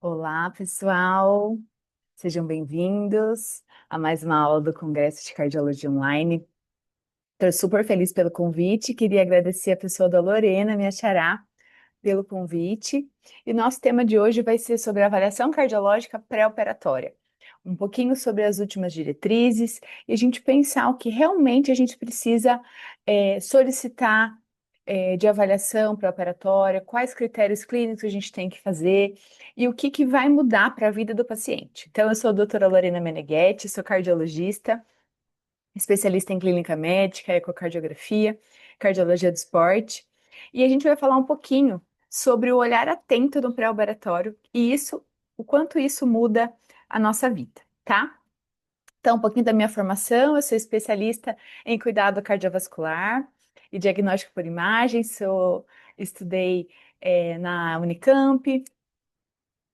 Olá, pessoal. Sejam bem-vindos a mais uma aula do Congresso de Cardiologia Online. Estou super feliz pelo convite. Queria agradecer a pessoa da Lorena, minha xará, pelo convite. E nosso tema de hoje vai ser sobre avaliação cardiológica pré-operatória. Um pouquinho sobre as últimas diretrizes e a gente pensar o que realmente a gente precisa solicitar de avaliação pré-operatória, quais critérios clínicos a gente tem que fazer e o que, que vai mudar para a vida do paciente. Então, eu sou a doutora Lorena Meneghetti, sou cardiologista, especialista em clínica médica, ecocardiografia, cardiologia do esporte, e a gente vai falar um pouquinho sobre o olhar atento no pré-operatório e isso, o quanto isso muda a nossa vida, tá? Então, um pouquinho da minha formação, eu sou especialista em cuidado cardiovascular e diagnóstico por imagem, estudei na Unicamp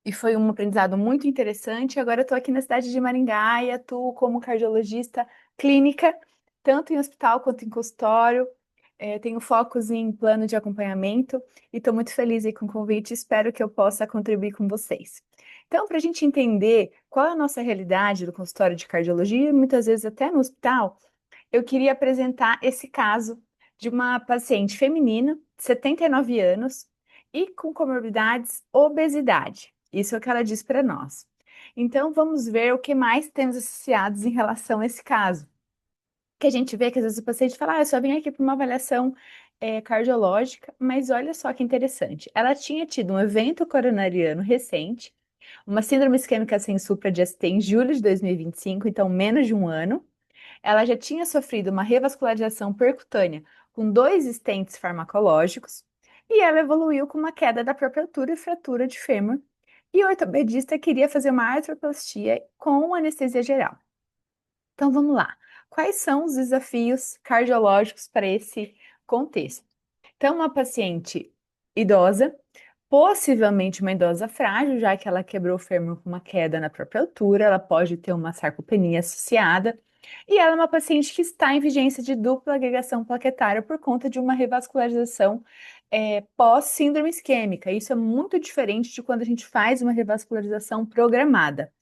e foi um aprendizado muito interessante. Agora eu estou aqui na cidade de Maringá e atuo como cardiologista clínica, tanto em hospital quanto em consultório. Tenho focos em plano de acompanhamento e estou muito feliz aí com o convite. Espero que eu possa contribuir com vocês. Então, para a gente entender qual é a nossa realidade do consultório de cardiologia, muitas vezes até no hospital, eu queria apresentar esse caso de uma paciente feminina, 79 anos, e com comorbidades, obesidade. Isso é o que ela diz para nós. Então, vamos ver o que mais temos associados em relação a esse caso. Que a gente vê que às vezes o paciente fala, eu só vim aqui para uma avaliação cardiológica, mas olha só que interessante. Ela tinha tido um evento coronariano recente, uma síndrome isquêmica sem supra de ST em julho de 2025, então menos de um ano. Ela já tinha sofrido uma revascularização percutânea com 2 stents farmacológicos e ela evoluiu com uma queda da própria altura e fratura de fêmur. E o ortopedista queria fazer uma artroplastia com anestesia geral. Então vamos lá. Quais são os desafios cardiológicos para esse contexto? Então, uma paciente idosa, possivelmente uma idosa frágil, já que ela quebrou o fêmur com uma queda na própria altura, ela pode ter uma sarcopenia associada, e ela é uma paciente que está em vigência de dupla agregação plaquetária por conta de uma revascularização pós-síndrome isquêmica. Isso é muito diferente de quando a gente faz uma revascularização programada.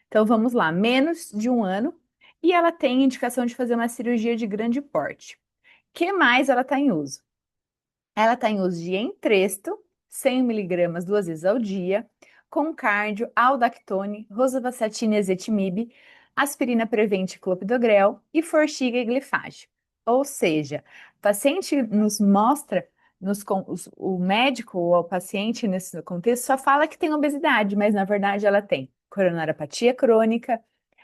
Então vamos lá, menos de um ano, e ela tem indicação de fazer uma cirurgia de grande porte. O que mais ela está em uso? Ela está em uso de Entresto, 100 miligramas 2 vezes ao dia, com cardio, aldactone, rosuvastatina e ezetimibe, aspirina Prevent clopidogrel e forxiga e glifage. Ou seja, o paciente nos mostra, o médico ou o paciente nesse contexto só fala que tem obesidade, mas na verdade ela tem coronariopatia crônica,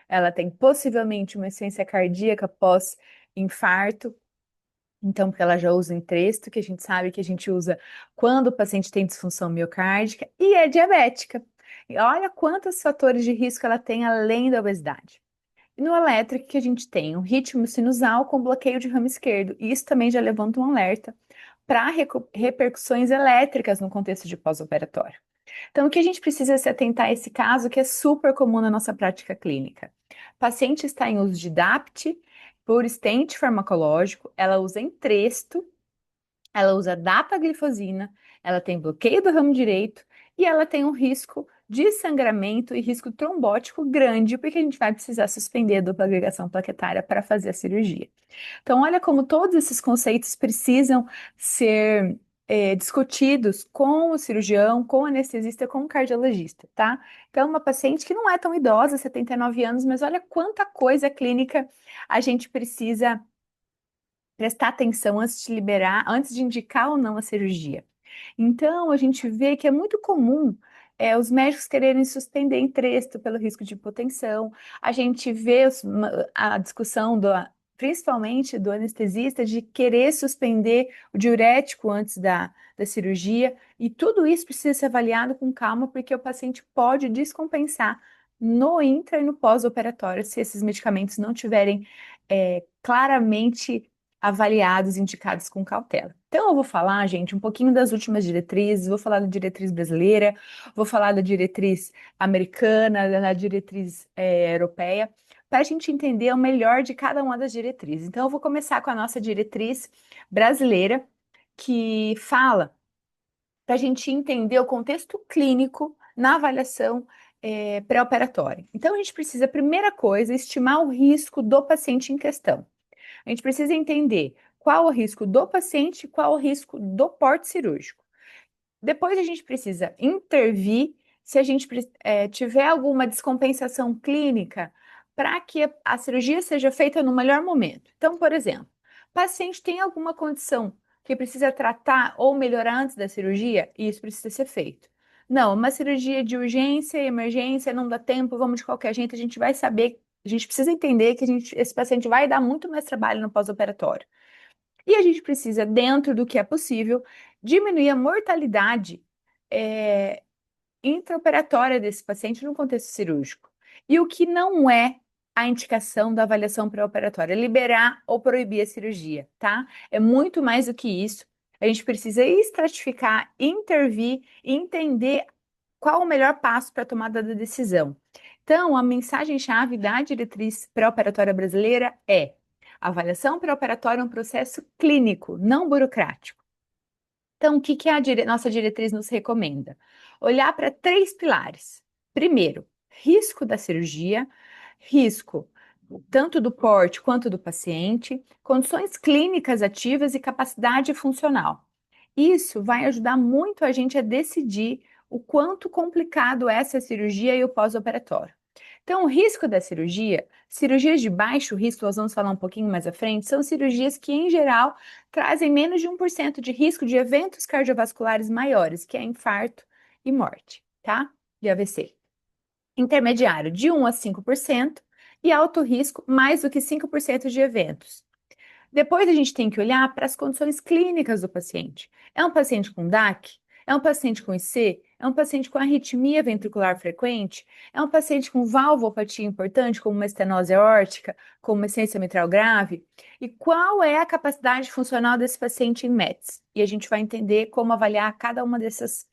ela tem possivelmente uma insuficiência cardíaca pós-infarto, então, porque ela já usa Entresto, que a gente sabe que a gente usa quando o paciente tem disfunção miocárdica, e é diabética. E olha quantos fatores de risco ela tem além da obesidade. E no elétrico que a gente tem um ritmo sinusal com bloqueio de ramo esquerdo. E isso também já levanta um alerta para repercussões elétricas no contexto de pós-operatório. Então, o que a gente precisa se atentar a esse caso, que é super comum na nossa prática clínica. O paciente está em uso de DAPT por stent farmacológico, ela usa Entresto, ela usa dapaglifosina, ela tem bloqueio do ramo direito e ela tem um risco de sangramento e risco trombótico grande, porque a gente vai precisar suspender a dupla agregação plaquetária para fazer a cirurgia. Então, olha como todos esses conceitos precisam ser discutidos com o cirurgião, com o anestesista, com o cardiologista, tá? Então, uma paciente que não é tão idosa, 79 anos, mas olha quanta coisa clínica a gente precisa prestar atenção antes de liberar, antes de indicar ou não a cirurgia. Então, a gente vê que é muito comum os médicos quererem suspender Entresto pelo risco de hipotensão. A gente vê a discussão principalmente do anestesista de querer suspender o diurético antes da cirurgia. E tudo isso precisa ser avaliado com calma, porque o paciente pode descompensar no intra e no pós-operatório se esses medicamentos não tiverem claramente avaliados, indicados com cautela. Então, eu vou falar, gente, um pouquinho das últimas diretrizes, vou falar da diretriz brasileira, vou falar da diretriz americana, da diretriz europeia, para a gente entender o melhor de cada uma das diretrizes. Então, eu vou começar com a nossa diretriz brasileira, que fala para a gente entender o contexto clínico na avaliação pré-operatória. Então, a gente precisa, primeira coisa, estimar o risco do paciente em questão. A gente precisa entender qual o risco do paciente e qual o risco do porte cirúrgico. Depois a gente precisa intervir se a gente tiver alguma descompensação clínica para que a cirurgia seja feita no melhor momento. Então, por exemplo, o paciente tem alguma condição que precisa tratar ou melhorar antes da cirurgia, e isso precisa ser feito. Não, uma cirurgia de urgência e emergência, não dá tempo, vamos de qualquer jeito, a gente vai saber, a gente precisa entender que esse paciente vai dar muito mais trabalho no pós-operatório. E a gente precisa, dentro do que é possível, diminuir a mortalidade é, intraoperatória desse paciente no contexto cirúrgico. E o que não é a indicação da avaliação pré-operatória, liberar ou proibir a cirurgia, tá? É muito mais do que isso. A gente precisa estratificar, intervir e entender qual o melhor passo para a tomada da decisão. Então, a mensagem-chave da diretriz pré-operatória brasileira é: a avaliação pré-operatória é um processo clínico, não burocrático. Então, o que que a nossa diretriz nos recomenda? Olhar para três pilares. Primeiro, risco da cirurgia, risco tanto do porte quanto do paciente, condições clínicas ativas e capacidade funcional. Isso vai ajudar muito a gente a decidir o quanto complicado é essa cirurgia e o pós-operatório. Então, o risco da cirurgia, cirurgias de baixo risco, nós vamos falar um pouquinho mais à frente, são cirurgias que, em geral, trazem menos de 1% de risco de eventos cardiovasculares maiores, que é infarto e morte, tá? De AVC. Intermediário, de 1 a 5%, e alto risco, mais do que 5% de eventos. Depois a gente tem que olhar para as condições clínicas do paciente. É um paciente com DAC? É um paciente com IC? É um paciente com arritmia ventricular frequente? É um paciente com valvopatia importante, como uma estenose aórtica, como uma essência mitral grave? E qual é a capacidade funcional desse paciente em METs? E a gente vai entender como avaliar cada uma dessas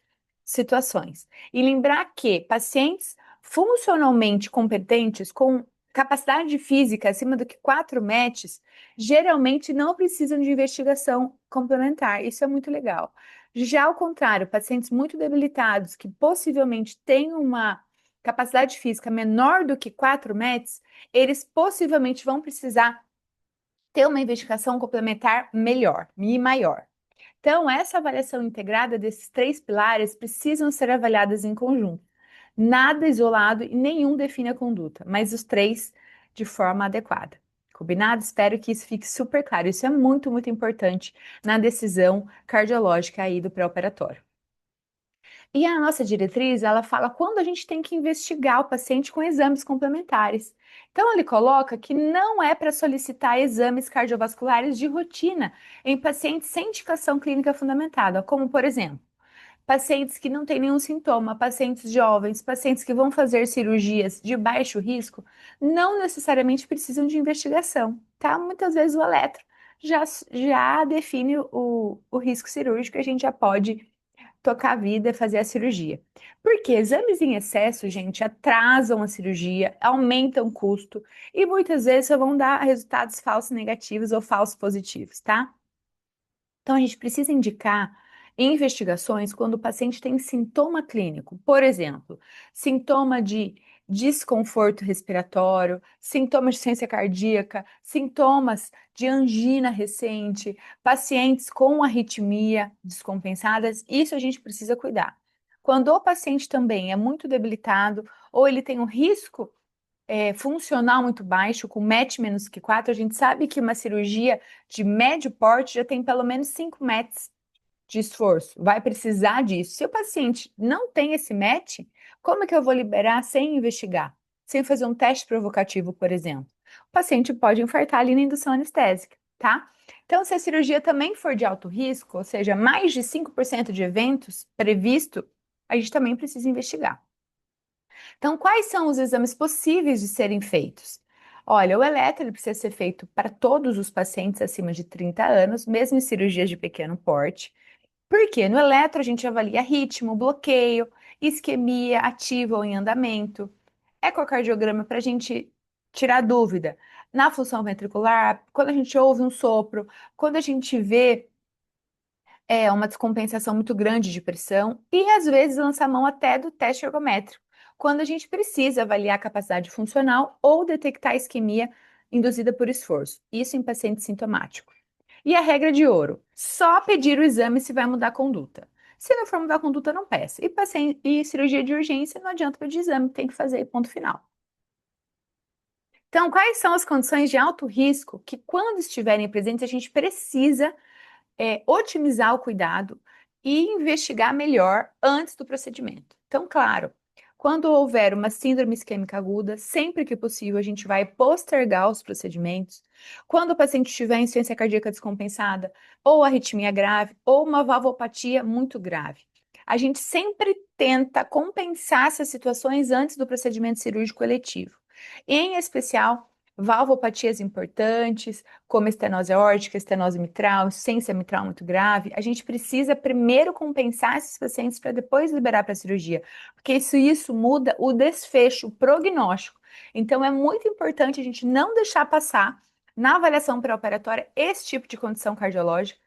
situações. E lembrar que pacientes funcionalmente competentes, com capacidade física acima do que 4 METs, geralmente não precisam de investigação complementar. Isso é muito legal. Já ao contrário, pacientes muito debilitados, que possivelmente têm uma capacidade física menor do que 4 METs, eles possivelmente vão precisar ter uma investigação complementar melhor e maior. Então, essa avaliação integrada desses três pilares precisam ser avaliadas em conjunto. Nada isolado e nenhum define a conduta, mas os três de forma adequada. Combinado? Espero que isso fique super claro. Isso é muito, muito importante na decisão cardiológica aí do pré-operatório. E a nossa diretriz, ela fala quando a gente tem que investigar o paciente com exames complementares. Então, ele coloca que não é para solicitar exames cardiovasculares de rotina em pacientes sem indicação clínica fundamentada, como, por exemplo, pacientes que não têm nenhum sintoma, pacientes jovens, pacientes que vão fazer cirurgias de baixo risco, não necessariamente precisam de investigação, tá? Muitas vezes o eletro já define o risco cirúrgico e a gente já pode tocar a vida e fazer a cirurgia. Porque exames em excesso, gente, atrasam a cirurgia, aumentam o custo e muitas vezes só vão dar resultados falsos negativos ou falsos positivos, tá? Então, a gente precisa indicar investigações quando o paciente tem sintoma clínico, por exemplo, sintoma de desconforto respiratório, sintomas de ciência cardíaca, sintomas de angina recente, pacientes com arritmia descompensadas, isso a gente precisa cuidar. Quando o paciente também é muito debilitado ou ele tem um risco funcional muito baixo, com MET menos que 4, a gente sabe que uma cirurgia de médio porte já tem pelo menos 5 METs de esforço, vai precisar disso. Se o paciente não tem esse MET, como é que eu vou liberar sem investigar? Sem fazer um teste provocativo, por exemplo? O paciente pode infartar ali na indução anestésica, tá? Então, se a cirurgia também for de alto risco, ou seja, mais de 5% de eventos previsto, a gente também precisa investigar. Então, quais são os exames possíveis de serem feitos? Olha, o eletro ele precisa ser feito para todos os pacientes acima de 30 anos, mesmo em cirurgias de pequeno porte. Porque no eletro a gente avalia ritmo, bloqueio, isquemia ativa ou em andamento, ecocardiograma para a gente tirar dúvida. Na função ventricular, quando a gente ouve um sopro, quando a gente vê é uma descompensação muito grande de pressão e, às vezes, lançar mão até do teste ergométrico, quando a gente precisa avaliar a capacidade funcional ou detectar a isquemia induzida por esforço, isso em paciente sintomático. E a regra de ouro: só pedir o exame se vai mudar a conduta. Se não for mudar a conduta, não peça. E cirurgia de urgência, não adianta pedir exame, tem que fazer, ponto final. Então, quais são as condições de alto risco que, quando estiverem presentes, a gente precisa otimizar o cuidado e investigar melhor antes do procedimento? Então, claro, quando houver uma síndrome isquêmica aguda, sempre que possível, a gente vai postergar os procedimentos. Quando o paciente tiver insuficiência cardíaca descompensada, ou arritmia grave, ou uma valvopatia muito grave. A gente sempre tenta compensar essas situações antes do procedimento cirúrgico eletivo. Em especial, valvopatias importantes, como estenose aórtica, estenose mitral, insuficiência mitral muito grave, a gente precisa primeiro compensar esses pacientes para depois liberar para a cirurgia, porque isso muda o desfecho, o prognóstico. Então, é muito importante a gente não deixar passar na avaliação pré-operatória esse tipo de condição cardiológica,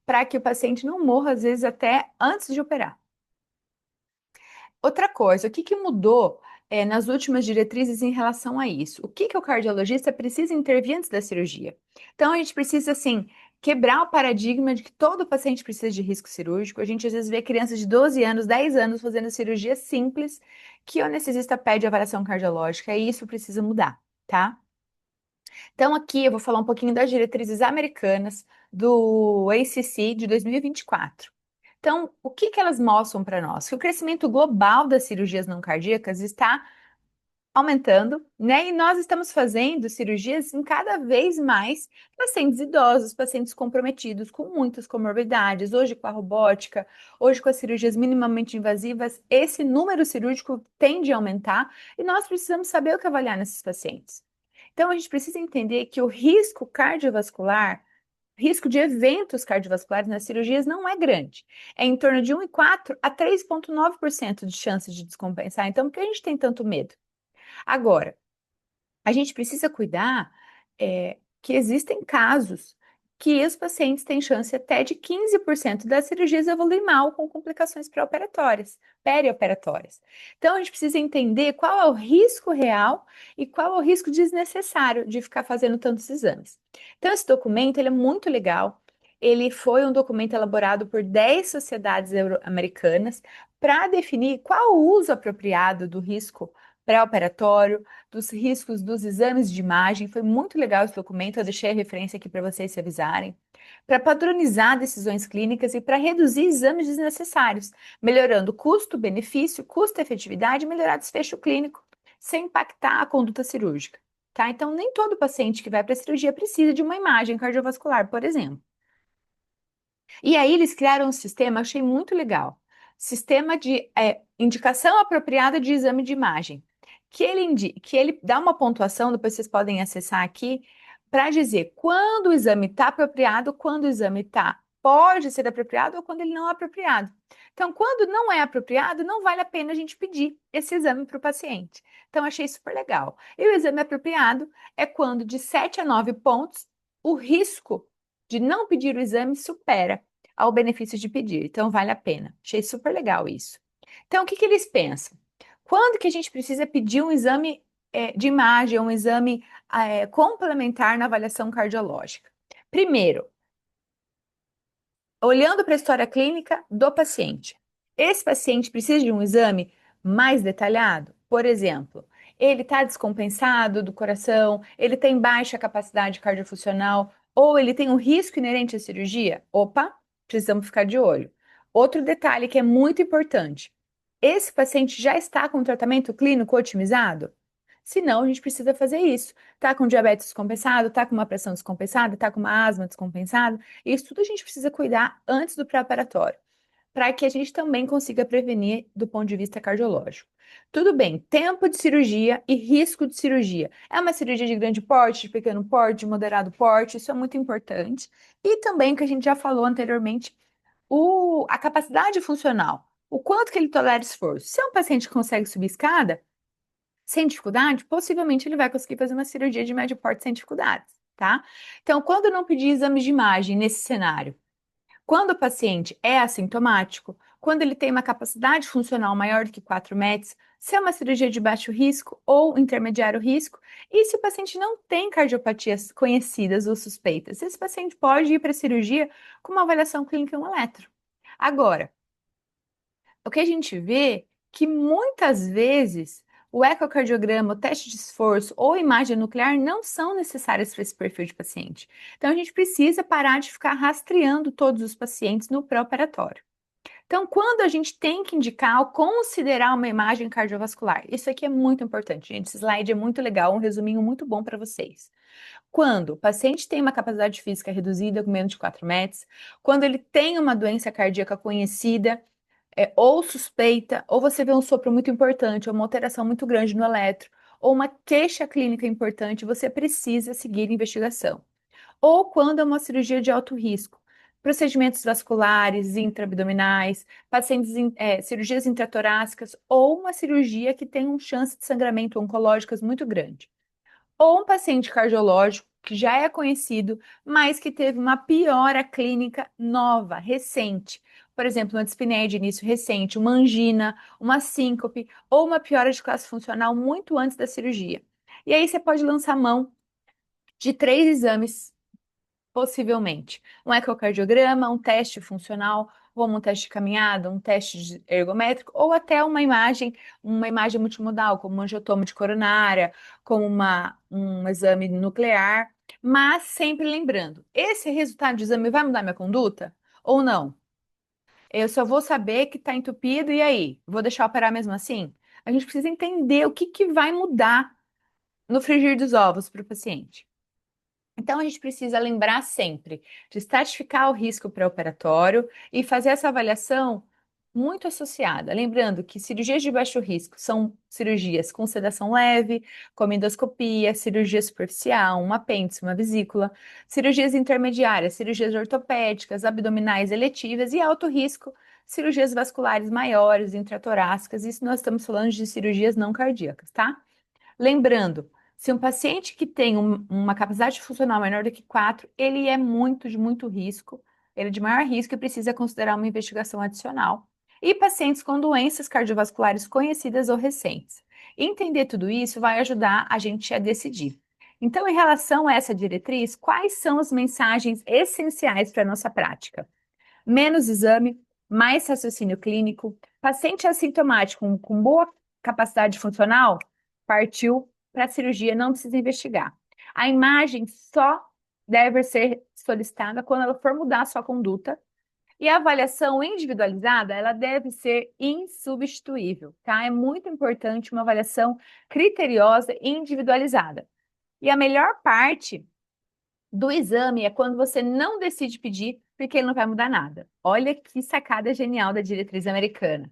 para que o paciente não morra, às vezes, até antes de operar. Outra coisa, o que que mudou nas últimas diretrizes em relação a isso? O que que o cardiologista precisa intervir antes da cirurgia? Então, a gente precisa, assim, quebrar o paradigma de que todo paciente precisa de risco cirúrgico. A gente, às vezes, vê crianças de 12 anos, 10 anos fazendo cirurgia simples que o anestesista pede avaliação cardiológica, e isso precisa mudar, tá? Então, aqui eu vou falar um pouquinho das diretrizes americanas do ACC de 2024. Então, o que que elas mostram para nós? Que o crescimento global das cirurgias não cardíacas está aumentando, né? E nós estamos fazendo cirurgias em cada vez mais pacientes idosos, pacientes comprometidos com muitas comorbidades. Hoje, com a robótica, hoje, com as cirurgias minimamente invasivas, esse número cirúrgico tende a aumentar e nós precisamos saber o que avaliar nesses pacientes. Então, a gente precisa entender que o risco cardiovascular, risco de eventos cardiovasculares nas cirurgias não é grande. É em torno de 1,4 a 3,9% de chance de descompensar. Então, por que a gente tem tanto medo? Agora, a gente precisa cuidar que existem casos que os pacientes têm chance até de 15% das cirurgias evoluir mal com complicações pré-operatórias, perioperatórias. Então, a gente precisa entender qual é o risco real e qual é o risco desnecessário de ficar fazendo tantos exames. Então, esse documento ele é muito legal. Ele foi um documento elaborado por 10 sociedades americanas para definir qual o uso apropriado do risco pré-operatório, dos riscos dos exames de imagem. Foi muito legal esse documento, eu deixei a referência aqui para vocês se avisarem. Para padronizar decisões clínicas e para reduzir exames desnecessários, melhorando custo-benefício, custo-efetividade e melhorar desfecho clínico, sem impactar a conduta cirúrgica. Tá? Então, nem todo paciente que vai para a cirurgia precisa de uma imagem cardiovascular, por exemplo. E aí eles criaram um sistema, achei muito legal. Sistema de indicação apropriada de exame de imagem. Que ele dá uma pontuação, depois vocês podem acessar aqui, para dizer quando o exame está apropriado, quando o exame pode ser apropriado ou quando ele não é apropriado. Então, quando não é apropriado, não vale a pena a gente pedir esse exame para o paciente. Então, achei super legal. E o exame apropriado é quando de 7 a 9 pontos o risco de não pedir o exame supera ao benefício de pedir. Então, vale a pena. Achei super legal isso. Então, o que que eles pensam? Quando que a gente precisa pedir um exame de imagem, um exame complementar na avaliação cardiológica? Primeiro, olhando para a história clínica do paciente. Esse paciente precisa de um exame mais detalhado? Por exemplo, ele está descompensado do coração, ele tem baixa capacidade cardiofuncional, ou ele tem um risco inerente à cirurgia? Opa, precisamos ficar de olho. Outro detalhe que é muito importante: esse paciente já está com tratamento clínico otimizado? Se não, a gente precisa fazer isso. Tá com diabetes descompensado, tá com uma pressão descompensada, tá com uma asma descompensada, isso tudo a gente precisa cuidar antes do pré-operatório, para que a gente também consiga prevenir do ponto de vista cardiológico. Tudo bem, tempo de cirurgia e risco de cirurgia. É uma cirurgia de grande porte, de pequeno porte, de moderado porte, isso é muito importante. E também, o que a gente já falou anteriormente, a capacidade funcional, o quanto que ele tolera esforço. Se é um paciente que consegue subir escada, sem dificuldade, possivelmente ele vai conseguir fazer uma cirurgia de médio porte sem dificuldades, tá? Então, quando não pedir exames de imagem nesse cenário? Quando o paciente é assintomático, quando ele tem uma capacidade funcional maior do que 4 metros, se é uma cirurgia de baixo risco ou intermediário risco, e se o paciente não tem cardiopatias conhecidas ou suspeitas, esse paciente pode ir para a cirurgia com uma avaliação clínica em um eletro. Agora, o que a gente vê é que muitas vezes o ecocardiograma, o teste de esforço ou imagem nuclear não são necessárias para esse perfil de paciente. Então, a gente precisa parar de ficar rastreando todos os pacientes no pré-operatório. Então, quando a gente tem que indicar ou considerar uma imagem cardiovascular, isso aqui é muito importante, gente. Esse slide é muito legal, um resuminho muito bom para vocês. Quando o paciente tem uma capacidade física reduzida com menos de 4 metros, quando ele tem uma doença cardíaca conhecida, ou suspeita, ou você vê um sopro muito importante, ou uma alteração muito grande no eletro, ou uma queixa clínica importante, você precisa seguir a investigação. Ou quando é uma cirurgia de alto risco, procedimentos vasculares, intraabdominais, cirurgias intratorácicas, ou uma cirurgia que tem uma chance de sangramento oncológicas muito grande. Ou um paciente cardiológico que já é conhecido, mas que teve uma piora clínica nova, recente. Por exemplo, uma dispneia de início recente, uma angina, uma síncope ou uma piora de classe funcional muito antes da cirurgia. E aí você pode lançar mão de 3 exames possivelmente. Um ecocardiograma, um teste funcional, como um teste de caminhada, um ergométrico, ou até uma imagem multimodal, como um angiotomo de coronária, como um exame nuclear. Mas sempre lembrando, esse resultado de exame vai mudar minha conduta ou não? Eu só vou saber que está entupido e aí? Vou deixar operar mesmo assim? A gente precisa entender o que vai mudar no frigir dos ovos para o paciente. Então, a gente precisa lembrar sempre de estratificar o risco pré-operatório e fazer essa avaliação muito associada. Lembrando que cirurgias de baixo risco são cirurgias com sedação leve, como endoscopia, cirurgia superficial, um apêndice, uma vesícula, cirurgias intermediárias, cirurgias ortopédicas, abdominais eletivas e alto risco, cirurgias vasculares maiores, intratorácicas. Isso nós estamos falando de cirurgias não cardíacas, tá? Lembrando, se um paciente que tem uma capacidade funcional menor do que 4, ele é de muito risco, ele é de maior risco e precisa considerar uma investigação adicional. E pacientes com doenças cardiovasculares conhecidas ou recentes. Entender tudo isso vai ajudar a gente a decidir. Então, em relação a essa diretriz, quais são as mensagens essenciais para a nossa prática? Menos exame, mais raciocínio clínico, paciente assintomático com boa capacidade funcional, partiu para a cirurgia, não precisa investigar. A imagem só deve ser solicitada quando ela for mudar a sua conduta e a avaliação individualizada, ela deve ser insubstituível, tá? É muito importante uma avaliação criteriosa e individualizada. E a melhor parte do exame é quando você não decide pedir, porque ele não vai mudar nada. Olha que sacada genial da diretriz americana.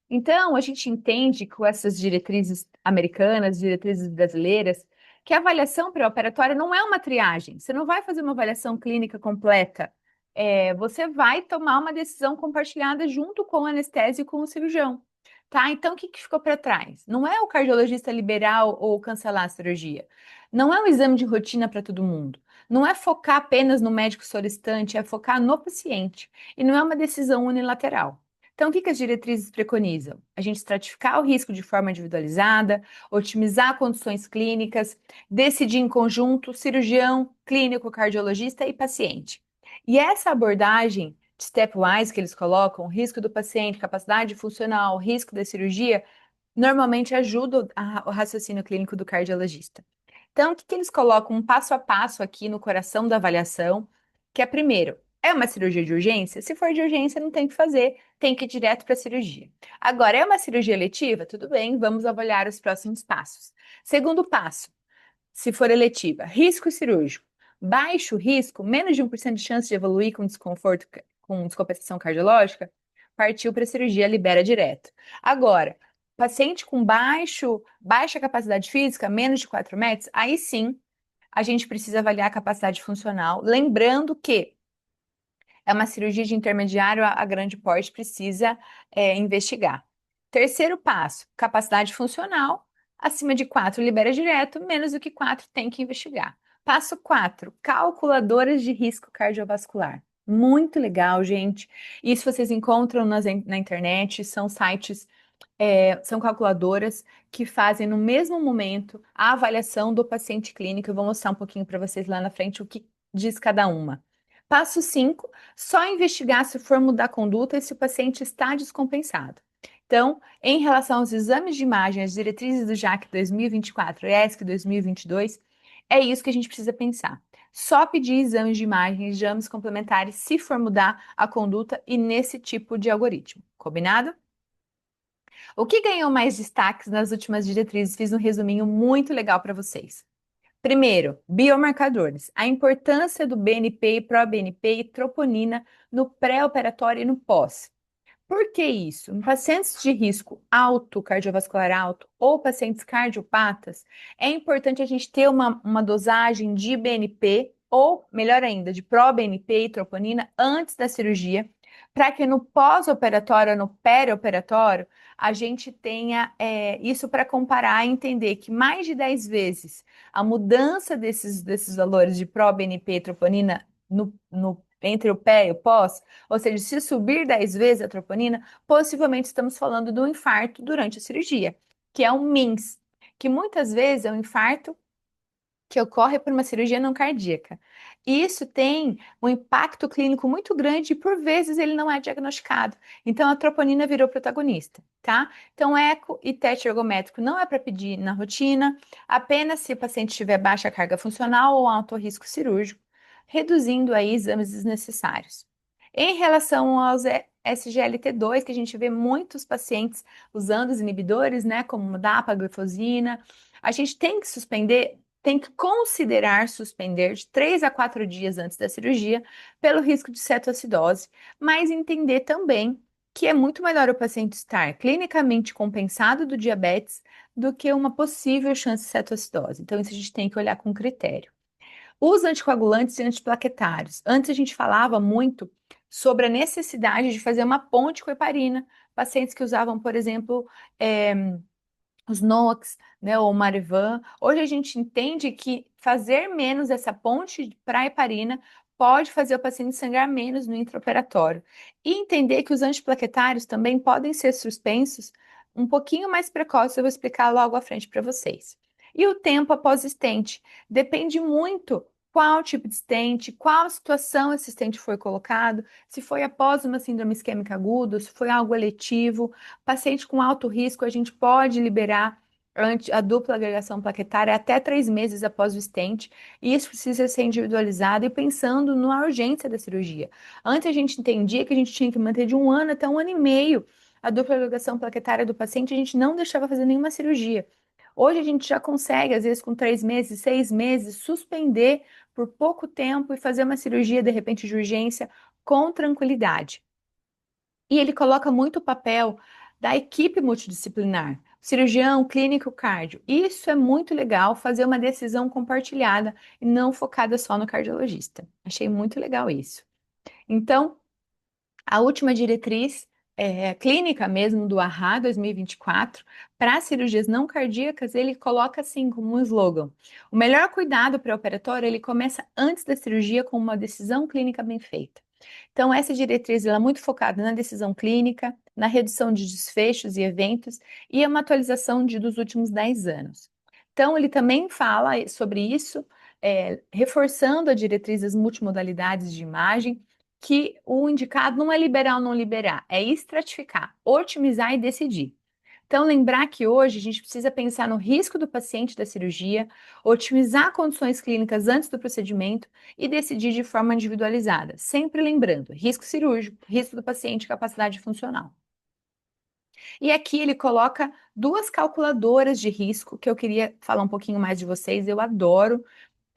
Então, a gente entende com essas diretrizes americanas, diretrizes brasileiras, que a avaliação pré-operatória não é uma triagem. Você não vai fazer uma avaliação clínica completa. Você vai tomar uma decisão compartilhada junto com o anestésio e com o cirurgião. Tá? Então, o que ficou para trás? Não é o cardiologista liberar ou cancelar a cirurgia. Não é um exame de rotina para todo mundo. Não é focar apenas no médico solicitante, é focar no paciente. E não é uma decisão unilateral. Então, o que as diretrizes preconizam? A gente estratificar o risco de forma individualizada, otimizar condições clínicas, decidir em conjunto cirurgião, clínico, cardiologista e paciente. E essa abordagem de stepwise que eles colocam, risco do paciente, capacidade funcional, risco da cirurgia, normalmente ajuda o raciocínio clínico do cardiologista. Então, o que eles colocam um passo a passo aqui no coração da avaliação, que é primeiro, é uma cirurgia de urgência? Se for de urgência, não tem o que fazer, tem que ir direto para a cirurgia. Agora, é uma cirurgia eletiva? Tudo bem, vamos avaliar os próximos passos. Segundo passo, se for eletiva, risco cirúrgico. Baixo risco, menos de 1% de chance de evoluir com desconforto, com descompensação cardiológica, partiu para a cirurgia, libera direto. Agora, paciente com baixa capacidade física, menos de 4 metros, aí sim a gente precisa avaliar a capacidade funcional, lembrando que é uma cirurgia de intermediário a grande porte, precisa investigar. Terceiro passo, capacidade funcional, acima de 4 libera direto, menos do que 4 tem que investigar. Passo 4, calculadoras de risco cardiovascular. Muito legal, gente. Isso vocês encontram na internet, são sites, são calculadoras que fazem no mesmo momento a avaliação do paciente clínico. Eu vou mostrar um pouquinho para vocês lá na frente o que diz cada uma. Passo 5: só investigar se for mudar a conduta e se o paciente está descompensado. Então, em relação aos exames de imagem, as diretrizes do JAC 2024 e ESC 2022, é isso que a gente precisa pensar. Só pedir exames de imagem, exames complementares, se for mudar a conduta e nesse tipo de algoritmo. Combinado? O que ganhou mais destaques nas últimas diretrizes? Fiz um resuminho muito legal para vocês. Primeiro, biomarcadores. A importância do BNP e pró-BNP e troponina no pré-operatório e no pós. Por que isso? Em pacientes de risco alto, cardiovascular alto, ou pacientes cardiopatas, é importante a gente ter uma dosagem de BNP, ou melhor ainda, de pró-BNP e troponina antes da cirurgia, para que no pós-operatório, no perioperatório, a gente tenha isso para comparar e entender que mais de 10 vezes a mudança desses valores de pró-BNP e troponina entre o pré e o pós, ou seja, se subir 10 vezes a troponina, possivelmente estamos falando do infarto durante a cirurgia, que é um MINS, que muitas vezes é um infarto que ocorre por uma cirurgia não cardíaca. E isso tem um impacto clínico muito grande e, por vezes, ele não é diagnosticado. Então, a troponina virou protagonista, tá? Então, eco e teste ergométrico não é para pedir na rotina, apenas se o paciente tiver baixa carga funcional ou alto risco cirúrgico, reduzindo aí exames desnecessários. Em relação aos SGLT2, que a gente vê muitos pacientes usando os inibidores, né, como dapaglifosina, a gente tem que considerar suspender de 3 a 4 dias antes da cirurgia pelo risco de cetoacidose, mas entender também que é muito melhor o paciente estar clinicamente compensado do diabetes do que uma possível chance de cetoacidose. Então, isso a gente tem que olhar com critério. Os anticoagulantes e antiplaquetários. Antes a gente falava muito sobre a necessidade de fazer uma ponte com heparina. Pacientes que usavam, por exemplo, os NOACs, né, ou Marivan. Hoje a gente entende que fazer menos essa ponte para a heparina pode fazer o paciente sangrar menos no intraoperatório. E entender que os antiplaquetários também podem ser suspensos um pouquinho mais precoce, eu vou explicar logo à frente para vocês. E o tempo após stent depende muito qual tipo de stent, qual situação esse stent foi colocado, se foi após uma síndrome isquêmica aguda, se foi algo eletivo. Paciente com alto risco, a gente pode liberar a dupla agregação plaquetária até 3 meses após o stent, e isso precisa ser individualizado e pensando na urgência da cirurgia. Antes a gente entendia que a gente tinha que manter de 1 ano até 1 ano e meio a dupla agregação plaquetária do paciente, a gente não deixava fazer nenhuma cirurgia. Hoje a gente já consegue, às vezes com 3 meses, 6 meses, suspender por pouco tempo e fazer uma cirurgia, de repente, de urgência, com tranquilidade. E ele coloca muito o papel da equipe multidisciplinar, cirurgião, clínico, cardio. Isso é muito legal, fazer uma decisão compartilhada e não focada só no cardiologista. Achei muito legal isso. Então, a última diretriz clínica mesmo do AHA 2024, para cirurgias não cardíacas, ele coloca assim como um slogan: o melhor cuidado pré-operatório, ele começa antes da cirurgia com uma decisão clínica bem feita. Então, essa diretriz ela é muito focada na decisão clínica, na redução de desfechos e eventos e é uma atualização dos últimos 10 anos. Então, ele também fala sobre isso, reforçando a diretriz das multimodalidades de imagem, que o indicado não é liberar ou não liberar, é estratificar, otimizar e decidir. Então, lembrar que hoje a gente precisa pensar no risco do paciente da cirurgia, otimizar condições clínicas antes do procedimento e decidir de forma individualizada, sempre lembrando risco cirúrgico, risco do paciente, capacidade funcional. E aqui ele coloca duas calculadoras de risco que eu queria falar um pouquinho mais de vocês. Eu adoro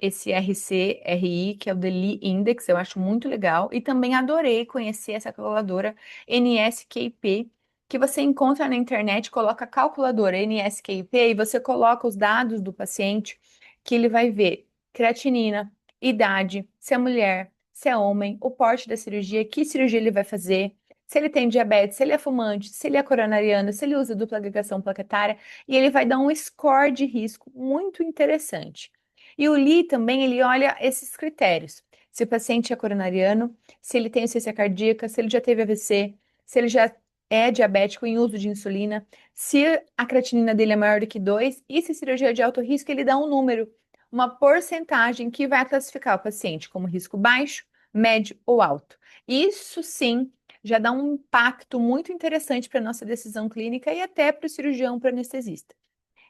esse RCRI, que é o The Lee Index, eu acho muito legal. E também adorei conhecer essa calculadora NSQP, que você encontra na internet, coloca calculadora NSQP e você coloca os dados do paciente, que ele vai ver creatinina, idade, se é mulher, se é homem, o porte da cirurgia, que cirurgia ele vai fazer, se ele tem diabetes, se ele é fumante, se ele é coronariano, se ele usa dupla agregação plaquetária, e ele vai dar um score de risco muito interessante. E o Lee também, ele olha esses critérios. se o paciente é coronariano, se ele tem insuficiência cardíaca, se ele já teve AVC, se ele já é diabético em uso de insulina, se a creatinina dele é maior do que 2 e se cirurgia de alto risco, ele dá um número, uma porcentagem que vai classificar o paciente como risco baixo, médio ou alto. Isso sim já dá um impacto muito interessante para a nossa decisão clínica e até para o cirurgião, para o anestesista.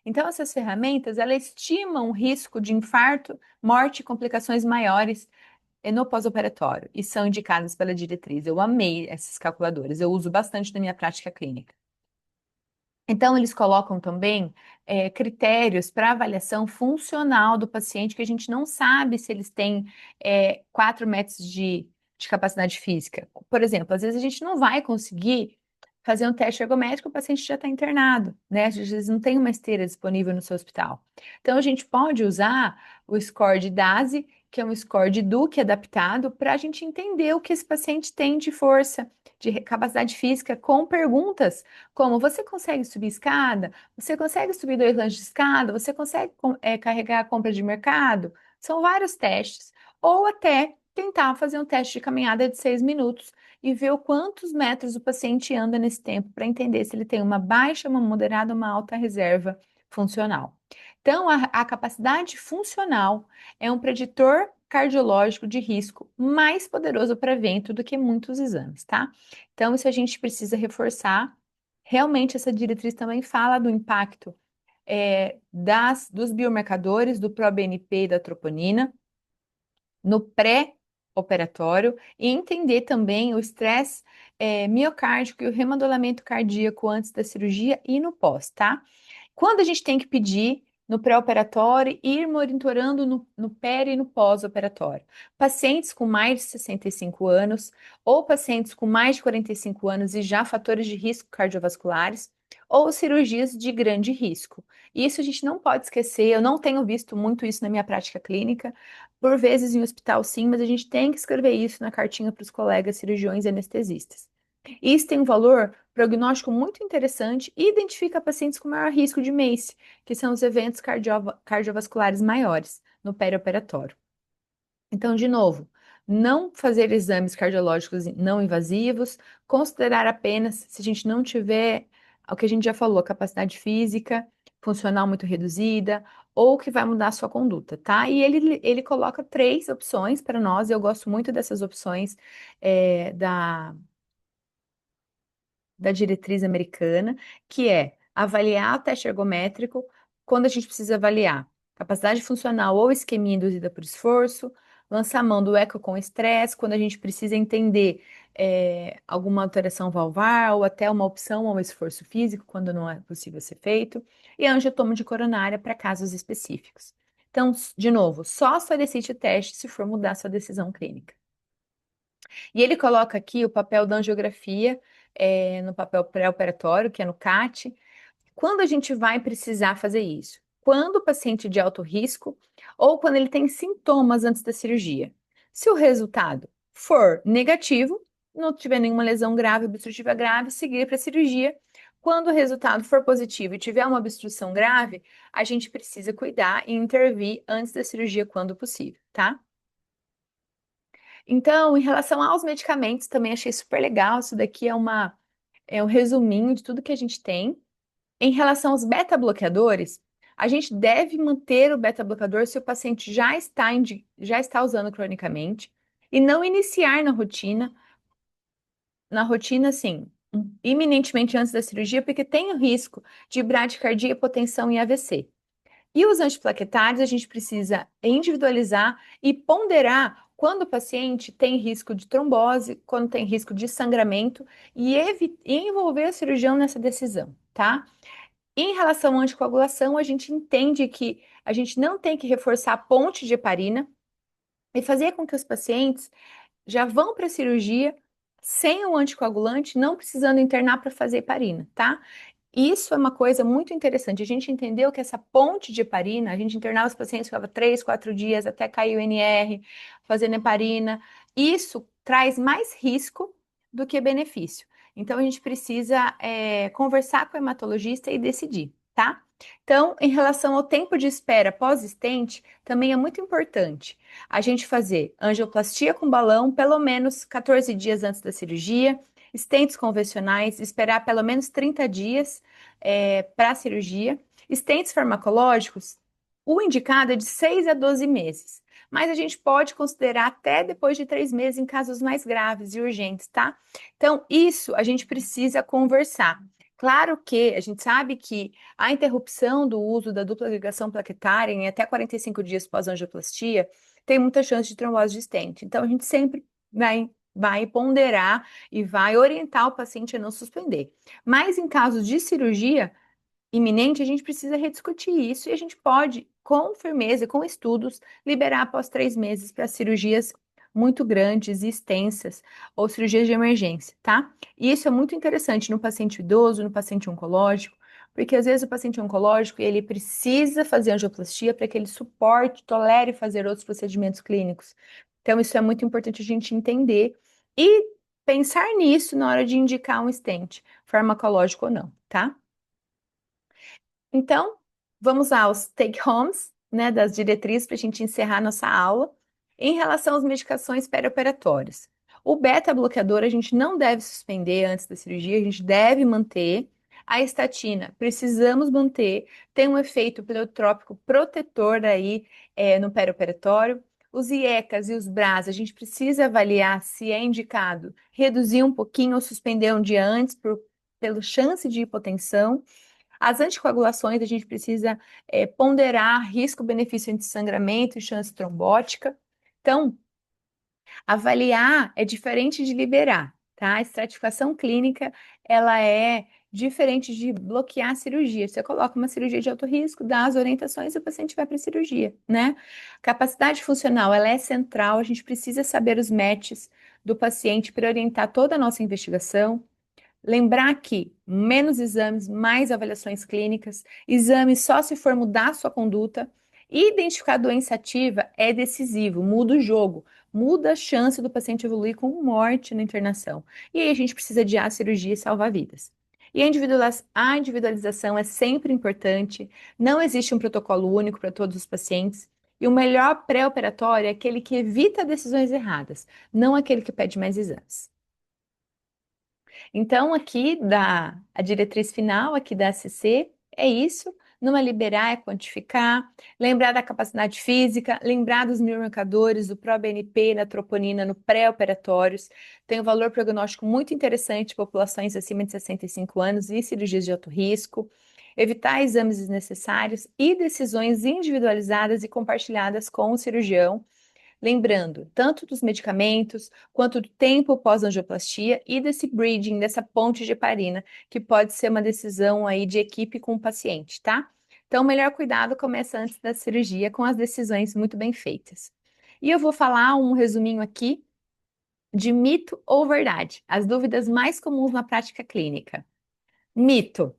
Então, essas ferramentas, elas estimam o risco de infarto, morte e complicações maiores no pós-operatório e são indicadas pela diretriz. Eu amei essas calculadoras, eu uso bastante na minha prática clínica. Então, eles colocam também critérios para avaliação funcional do paciente, que a gente não sabe se eles têm 4 metros de capacidade física. Por exemplo, às vezes a gente não vai conseguir fazer um teste ergométrico, o paciente já está internado, né? Às vezes não tem uma esteira disponível no seu hospital. Então, a gente pode usar o score de DASI, que é um score de Duke adaptado, para a gente entender o que esse paciente tem de força, de capacidade física, com perguntas como você consegue subir escada? Você consegue subir 2 lances de escada? Você consegue carregar a compra de mercado? São vários testes. Ou até tentar fazer um teste de caminhada de 6 minutos e ver o quantos metros o paciente anda nesse tempo para entender se ele tem uma baixa, uma moderada, uma alta reserva funcional. Então, a capacidade funcional é um preditor cardiológico de risco mais poderoso para evento do que muitos exames, tá? Então, isso a gente precisa reforçar. Realmente, essa diretriz também fala do impacto dos biomarcadores, do proBNP e da troponina, no pré-operatório, e entender também o estresse miocárdico e o remodelamento cardíaco antes da cirurgia e no pós, tá? Quando a gente tem que pedir no pré-operatório e ir monitorando no peri e no pós-operatório. Pacientes com mais de 65 anos ou pacientes com mais de 45 anos e já fatores de risco cardiovasculares ou cirurgias de grande risco. Isso a gente não pode esquecer, eu não tenho visto muito isso na minha prática clínica, por vezes em hospital sim, mas a gente tem que escrever isso na cartinha para os colegas cirurgiões e anestesistas. Isso tem um valor prognóstico muito interessante e identifica pacientes com maior risco de MACE, que são os eventos cardiovasculares maiores no perioperatório. Então, de novo, não fazer exames cardiológicos não invasivos, considerar apenas se a gente não tiver o que a gente já falou, a capacidade física, funcional muito reduzida, ou que vai mudar a sua conduta, tá? E ele coloca 3 opções para nós, e eu gosto muito dessas opções da diretriz americana, que é avaliar o teste ergométrico quando a gente precisa avaliar capacidade funcional ou isquemia induzida por esforço, lançar mão do eco com estresse, quando a gente precisa entender alguma alteração valvar ou até uma opção ao esforço físico, quando não é possível ser feito, e a angiotoma de coronária para casos específicos. Então, de novo, só solicite o teste se for mudar sua decisão clínica. E ele coloca aqui o papel da angiografia, no papel pré-operatório, que é no CAT. Quando a gente vai precisar fazer isso? Quando o paciente é de alto risco ou quando ele tem sintomas antes da cirurgia. Se o resultado for negativo, não tiver nenhuma lesão grave, obstrutiva grave, seguir para a cirurgia. Quando o resultado for positivo e tiver uma obstrução grave, a gente precisa cuidar e intervir antes da cirurgia quando possível, tá? Então, em relação aos medicamentos, também achei super legal. Isso daqui é um resuminho de tudo que a gente tem. Em relação aos beta-bloqueadores, a gente deve manter o beta-bloqueador se o paciente já está usando cronicamente e não iniciar na rotina, assim, iminentemente antes da cirurgia, porque tem o risco de bradicardia, hipotensão e AVC. E os antiplaquetários, a gente precisa individualizar e ponderar quando o paciente tem risco de trombose, quando tem risco de sangramento e envolver o cirurgião nessa decisão, tá? Em relação à anticoagulação, a gente entende que a gente não tem que reforçar a ponte de heparina e fazer com que os pacientes já vão para a cirurgia sem o anticoagulante, não precisando internar para fazer heparina, tá? Isso é uma coisa muito interessante. A gente entendeu que essa ponte de heparina, a gente internava os pacientes, ficava 3, 4 dias até cair o NR, fazendo heparina. Isso traz mais risco do que benefício. Então, a gente precisa conversar com o hematologista e decidir, tá? Então, em relação ao tempo de espera pós-stent, também é muito importante a gente fazer angioplastia com balão pelo menos 14 dias antes da cirurgia, stents convencionais, esperar pelo menos 30 dias para a cirurgia, stents farmacológicos, o indicado é de 6 a 12 meses, mas a gente pode considerar até depois de 3 meses em casos mais graves e urgentes, tá? Então, isso a gente precisa conversar. Claro que a gente sabe que a interrupção do uso da dupla ligação plaquetária em até 45 dias pós-angioplastia tem muita chance de trombose de stent. Então, a gente sempre vai ponderar e vai orientar o paciente a não suspender. Mas em casos de cirurgia iminente, a gente precisa rediscutir isso e a gente pode, com firmeza, com estudos, liberar após 3 meses para cirurgias muito grandes e extensas ou cirurgias de emergência, tá? E isso é muito interessante no paciente idoso, no paciente oncológico, porque às vezes o paciente oncológico ele precisa fazer angioplastia para que ele suporte, tolere fazer outros procedimentos clínicos. Então, isso é muito importante a gente entender e pensar nisso na hora de indicar um stent, farmacológico ou não, tá? Então, vamos aos take-homes, né, das diretrizes para a gente encerrar nossa aula. Em relação às medicações perioperatórias, o beta-bloqueador a gente não deve suspender antes da cirurgia, a gente deve manter. A estatina, precisamos manter, tem um efeito pleotrópico protetor aí no perioperatório. Os IECAs e os BRAs, a gente precisa avaliar se é indicado reduzir um pouquinho ou suspender um dia antes pela chance de hipotensão. As anticoagulações, a gente precisa ponderar risco-benefício entre sangramento e chance trombótica. Então, avaliar é diferente de liberar, tá? A estratificação clínica, ela é diferente de bloquear a cirurgia. Você coloca uma cirurgia de alto risco, dá as orientações e o paciente vai para a cirurgia, né? Capacidade funcional, ela é central, a gente precisa saber os matches do paciente para orientar toda a nossa investigação. Lembrar que menos exames, mais avaliações clínicas, exames só se for mudar a sua conduta. Identificar a doença ativa é decisivo, muda o jogo, muda a chance do paciente evoluir com morte na internação. E aí a gente precisa adiar a cirurgia e salvar vidas. E a individualização é sempre importante, não existe um protocolo único para todos os pacientes. E o melhor pré-operatório é aquele que evita decisões erradas, não aquele que pede mais exames. Então, aqui a diretriz final aqui da ACC é isso. Não é liberar, é quantificar, lembrar da capacidade física, lembrar dos biomarcadores, do proBNP e da troponina no pré-operatórios. Tem um valor prognóstico muito interessante em populações acima de 65 anos e cirurgias de alto risco. Evitar exames desnecessários e decisões individualizadas e compartilhadas com o cirurgião. Lembrando, tanto dos medicamentos, quanto do tempo pós-angioplastia e desse bridging, dessa ponte de heparina, que pode ser uma decisão aí de equipe com o paciente, tá? Então, o melhor cuidado começa antes da cirurgia, com as decisões muito bem feitas. E eu vou falar um resuminho aqui de mito ou verdade, as dúvidas mais comuns na prática clínica. Mito.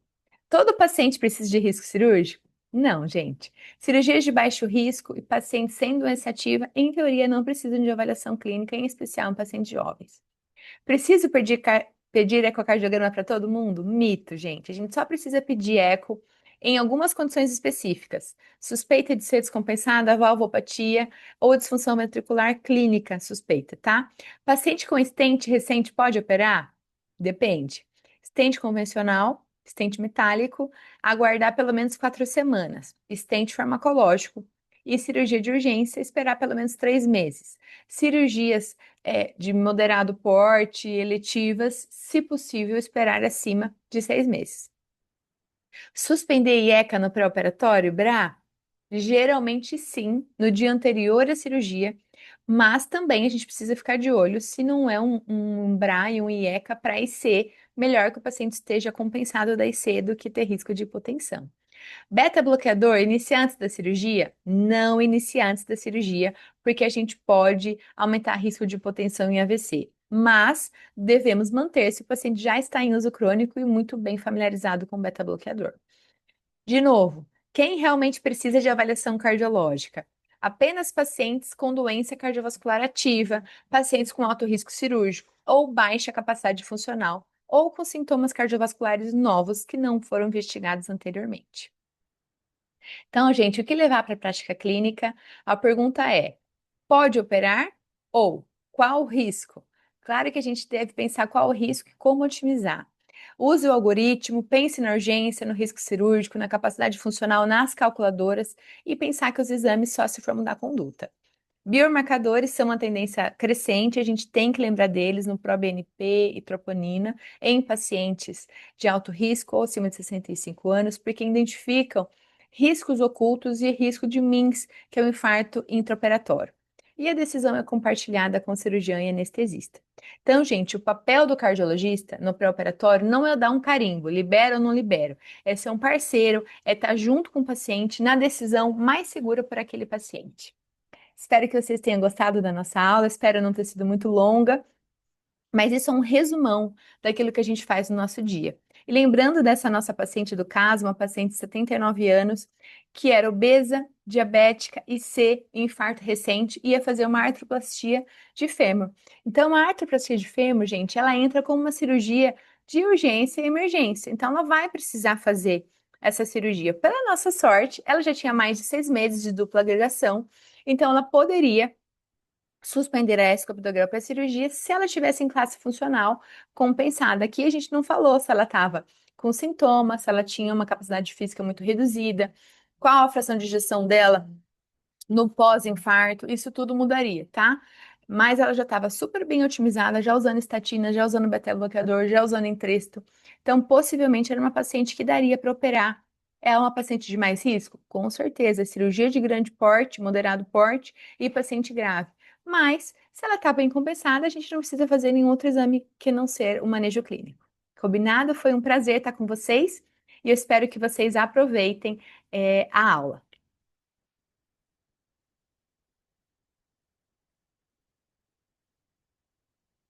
Todo paciente precisa de risco cirúrgico? Não, gente. Cirurgias de baixo risco e pacientes sem doença ativa, em teoria, não precisam de avaliação clínica, em especial em pacientes jovens. Preciso pedir ecocardiograma para todo mundo? Mito, gente. A gente só precisa pedir eco em algumas condições específicas. Suspeita de ser descompensada, valvopatia ou disfunção ventricular clínica suspeita, tá? Paciente com stent recente pode operar? Depende. Stent convencional, stent metálico, aguardar pelo menos 4 semanas. Stent farmacológico e cirurgia de urgência, esperar pelo menos 3 meses. Cirurgias de moderado porte, eletivas, se possível, esperar acima de 6 meses. Suspender IECA no pré-operatório, BRA? Geralmente sim, no dia anterior à cirurgia, mas também a gente precisa ficar de olho se não é um BRA e um IECA para IC, melhor que o paciente esteja compensado da IC do que ter risco de hipotensão. Beta-bloqueador, inicia antes da cirurgia? Não inicia antes da cirurgia, porque a gente pode aumentar risco de hipotensão em AVC. Mas devemos manter se o paciente já está em uso crônico e muito bem familiarizado com beta-bloqueador. De novo, quem realmente precisa de avaliação cardiológica? Apenas pacientes com doença cardiovascular ativa, pacientes com alto risco cirúrgico ou baixa capacidade funcional, ou com sintomas cardiovasculares novos que não foram investigados anteriormente. Então, gente, o que levar para a prática clínica? A pergunta é: pode operar ou qual o risco? Claro que a gente deve pensar qual o risco e como otimizar. Use o algoritmo, pense na urgência, no risco cirúrgico, na capacidade funcional nas calculadoras e pensar que os exames só se for mudar a conduta. Biomarcadores são uma tendência crescente, a gente tem que lembrar deles no proBNP e troponina em pacientes de alto risco ou acima de 65 anos, porque identificam riscos ocultos e risco de MINS, que é o infarto intraoperatório. E a decisão é compartilhada com o cirurgião e anestesista. Então, gente, o papel do cardiologista no pré-operatório não é dar um carimbo, libero ou não libero. É ser um parceiro, é estar junto com o paciente na decisão mais segura para aquele paciente. Espero que vocês tenham gostado da nossa aula, espero não ter sido muito longa, mas isso é um resumão daquilo que a gente faz no nosso dia. E lembrando dessa nossa paciente do caso, uma paciente de 79 anos, que era obesa, diabética e infarto recente, ia fazer uma artroplastia de fêmur. Então, a artroplastia de fêmur, gente, ela entra como uma cirurgia de urgência e emergência. Então, ela vai precisar fazer essa cirurgia. Pela nossa sorte, ela já tinha mais de 6 meses de dupla agregação, então ela poderia suspender a escopidograma para a cirurgia se ela estivesse em classe funcional compensada. Aqui a gente não falou se ela estava com sintomas, se ela tinha uma capacidade física muito reduzida, qual a fração de ejeção dela no pós-infarto, isso tudo mudaria, tá? Mas ela já estava super bem otimizada, já usando estatina, já usando beta-bloqueador, já usando entresto. Então, possivelmente era uma paciente que daria para operar. É uma paciente de mais risco? Com certeza, cirurgia de grande porte, moderado porte e paciente grave. Mas, se ela está bem compensada, a gente não precisa fazer nenhum outro exame que não ser o manejo clínico. Combinado? Foi um prazer estar com vocês e eu espero que vocês aproveitem, a aula.